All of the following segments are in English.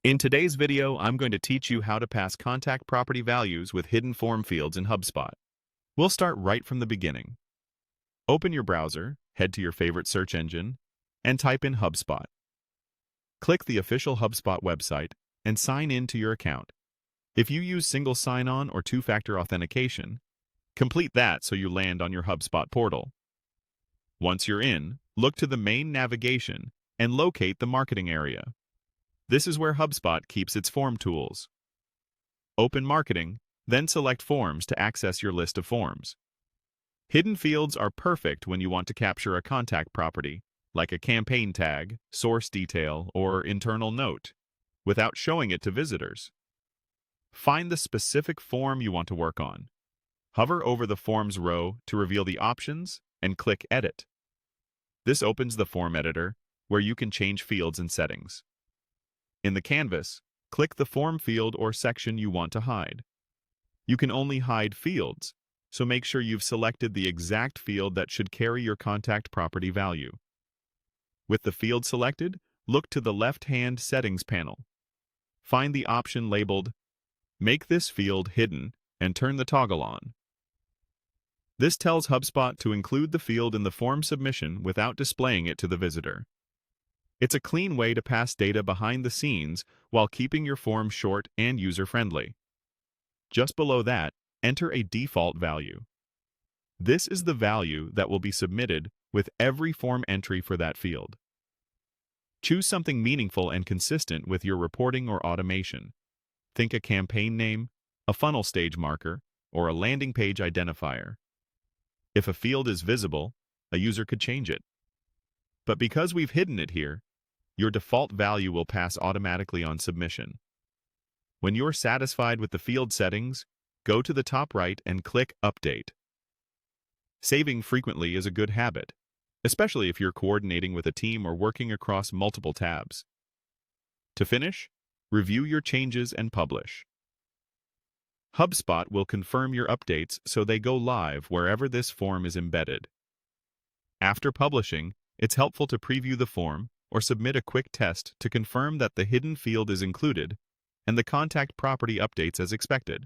In today's video, I'm going to teach you how to pass contact property values with hidden form fields in HubSpot. We'll start right from the beginning. Open your browser, head to your favorite search engine, and type in HubSpot. Click the official HubSpot website and sign in to your account. If you use single sign-on or two-factor authentication, complete that so you land on your HubSpot portal. Once you're in, look to the main navigation and locate the marketing area. This is where HubSpot keeps its form tools. Open Marketing, then select Forms to access your list of forms. Hidden fields are perfect when you want to capture a contact property, like a campaign tag, source detail, or internal note, without showing it to visitors. Find the specific form you want to work on. Hover over the Forms row to reveal the options and click Edit. This opens the form editor, where you can change fields and settings. In the canvas, click the form field or section you want to hide. You can only hide fields, so make sure you've selected the exact field that should carry your contact property value. With the field selected, look to the left-hand settings panel. Find the option labeled Make this field hidden and turn the toggle on. This tells HubSpot to include the field in the form submission without displaying it to the visitor. It's a clean way to pass data behind the scenes while keeping your form short and user-friendly. Just below that, enter a default value. This is the value that will be submitted with every form entry for that field. Choose something meaningful and consistent with your reporting or automation. Think a campaign name, a funnel stage marker, or a landing page identifier. If a field is visible, a user could change it. But because we've hidden it here, your default value will pass automatically on submission. When you're satisfied with the field settings, go to the top right and click Update. Saving frequently is a good habit, especially if you're coordinating with a team or working across multiple tabs. To finish, review your changes and publish. HubSpot will confirm your updates so they go live wherever this form is embedded. After publishing, it's helpful to preview the form or submit a quick test to confirm that the hidden field is included and the contact property updates as expected.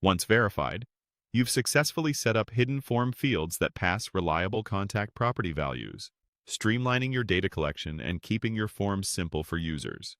Once verified, you've successfully set up hidden form fields that pass reliable contact property values, streamlining your data collection and keeping your forms simple for users.